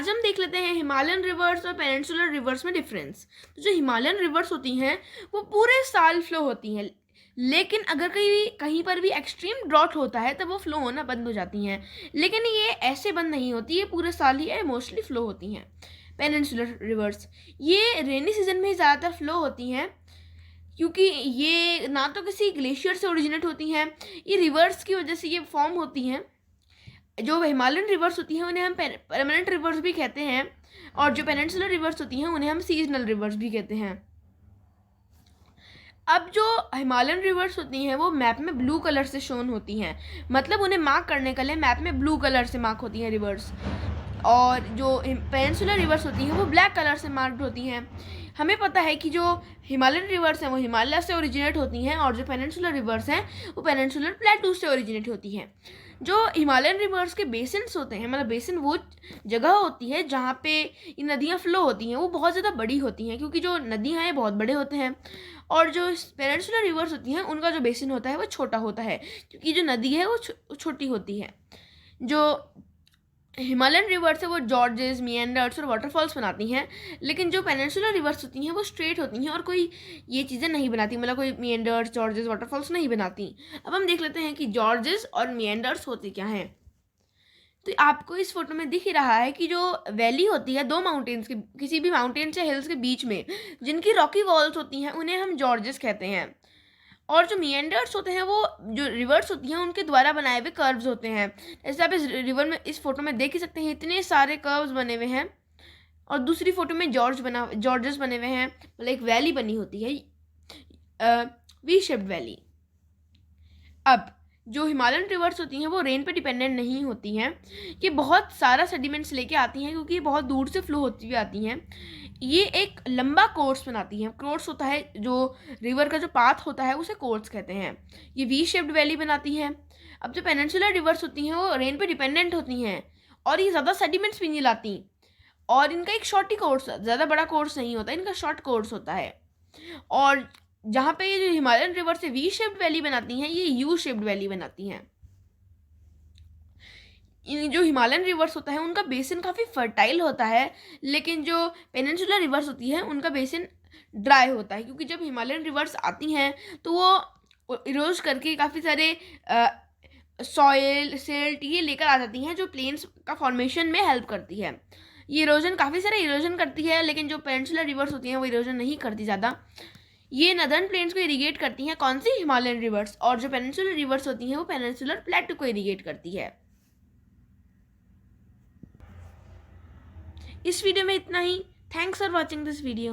आज हम देख लेते हैं हिमालयन रिवर्स और पेनिनसुलर रिवर्स में डिफरेंस। तो जो हिमालयन रिवर्स होती हैं वो पूरे साल फ्लो होती हैं, लेकिन अगर कहीं पर भी एक्सट्रीम ड्रॉट होता है तब वो फ्लो होना बंद हो जाती हैं। लेकिन ये ऐसे बंद नहीं होती, ये पूरे साल ही मोस्टली फ्लो होती हैं। पेनिनसुलर रिवर्स ये रेनी सीजन में ही ज़्यादातर फ्लो होती हैं, क्योंकि ये ना तो किसी ग्लेशियर से ओरिजिनेट होती हैं, ये रिवर्स की वजह से ये फॉर्म होती हैं। जो हिमालयन रिवर्स होती हैं उन्हें हम परमानेंट रिवर्स भी कहते हैं, और जो पेनिनसुलर रिवर्स होती हैं उन्हें हम सीजनल रिवर्स भी कहते हैं। अब जो हिमालयन रिवर्स होती हैं वो मैप में ब्लू कलर से शोन होती हैं, मतलब उन्हें मार्क करने के लिए मैप में ब्लू कलर से मार्क होती हैं रिवर्स। और जो पेनिनसुलर रिवर्स होती हैं वो ब्लैक कलर से मार्क्ड होती हैं। हमें पता है कि जो हिमालयन रिवर्स हैं वो हिमालय से ओरिजिनेट होती हैं, और जो पेनिनसुलर रिवर्स हैं वो पेनिनसुलर प्लेटू से ओरिजिनेट होती हैं। जो हिमालयन रिवर्स के बेसिन्स होते हैं, मतलब बेसिन वो जगह होती है जहाँ पे ये नदियाँ फ्लो होती हैं, वो बहुत ज़्यादा बड़ी होती हैं, क्योंकि जो नदियाँ हैं बहुत बड़े होते हैं। और जो पेनिनसुलर रिवर्स होती हैं उनका जो बेसिन होता है वो छोटा होता है, क्योंकि जो नदी है वो छोटी होती है। जो हिमालयन रिवर्स है वो जॉर्जेस, मिएंडर्स और वाटरफॉल्स बनाती हैं, लेकिन जो पेनिनसुलर रिवर्स होती हैं वो स्ट्रेट होती हैं और कोई ये चीज़ें नहीं बनाती, मतलब कोई मिएंडर्स, जॉर्जेस, वाटरफॉल्स नहीं बनाती। अब हम देख लेते हैं कि जॉर्जेस और मिएंडर्स होते क्या हैं। तो आपको इस फोटो में दिख ही रहा है कि जो वैली होती है दो माउंटेन्स के, किसी भी माउंटेन्स या हिल्स के बीच में, जिनकी रॉकी वॉल्स होती हैं उन्हें हम जॉर्जेस कहते हैं। और जो मिएंडर्स होते हैं वो जो रिवर्स होती हैं उनके द्वारा बनाए हुए कर्व्स होते हैं। जैसे आप इस रिवर में, इस फोटो में देख ही सकते हैं, इतने सारे कर्व्स बने हुए हैं। और दूसरी फोटो में जॉर्जेस बने हुए हैं, मतलब एक वैली बनी होती है, वी शेप्ड वैली। अब जो हिमालयन रिवर्स होती हैं वो रेन पे डिपेंडेंट नहीं होती हैं, ये बहुत सारा सेडिमेंट्स लेके आती हैं, क्योंकि ये बहुत दूर से फ्लो होती हुई आती हैं। ये एक लंबा कोर्स बनाती हैं, कोर्स होता है जो रिवर का जो पाथ होता है उसे कोर्स कहते हैं। ये वी शेप्ड वैली बनाती हैं। अब जो पेनिनसुलर रिवर्स होती हैं वो रेन पे डिपेंडेंट होती हैं, और ये ज़्यादा सेडिमेंट्स भी नहीं लाती, और इनका एक शॉर्ट ही कोर्स, ज़्यादा बड़ा कोर्स नहीं होता, इनका शॉर्ट कोर्स होता है। और जहाँ पे ये जो हिमालयन रिवर से वी शेप्ड वैली बनाती हैं, ये यू शेप्ड वैली बनाती हैं। जो हिमालयन रिवर्स होता है उनका बेसिन काफ़ी फर्टाइल होता है, लेकिन जो पेनिनसुलर रिवर्स होती है उनका बेसिन ड्राई होता है, क्योंकि जब हिमालयन रिवर्स आती हैं तो वो इरोज करके काफ़ी सारे सॉयल सेल्ट ये लेकर आ जाती हैं, जो प्लेन्स का फॉर्मेशन में हेल्प करती है। ये इरोजन काफ़ी सारे इरोजन करती है, लेकिन जो पेनिनसुलर रिवर्स होती हैं वो इरोजन नहीं करती ज़्यादा। ये नदर्न प्लेन्स को इरीगेट करती हैं, कौन सी? Himalayan reverse. और जो पेनिनसुलर रिवर्स होती हैं वो पेनिनसुलर प्लेटू को इरीगेट करती है। इस वीडियो में इतना ही। Thanks for watching this video.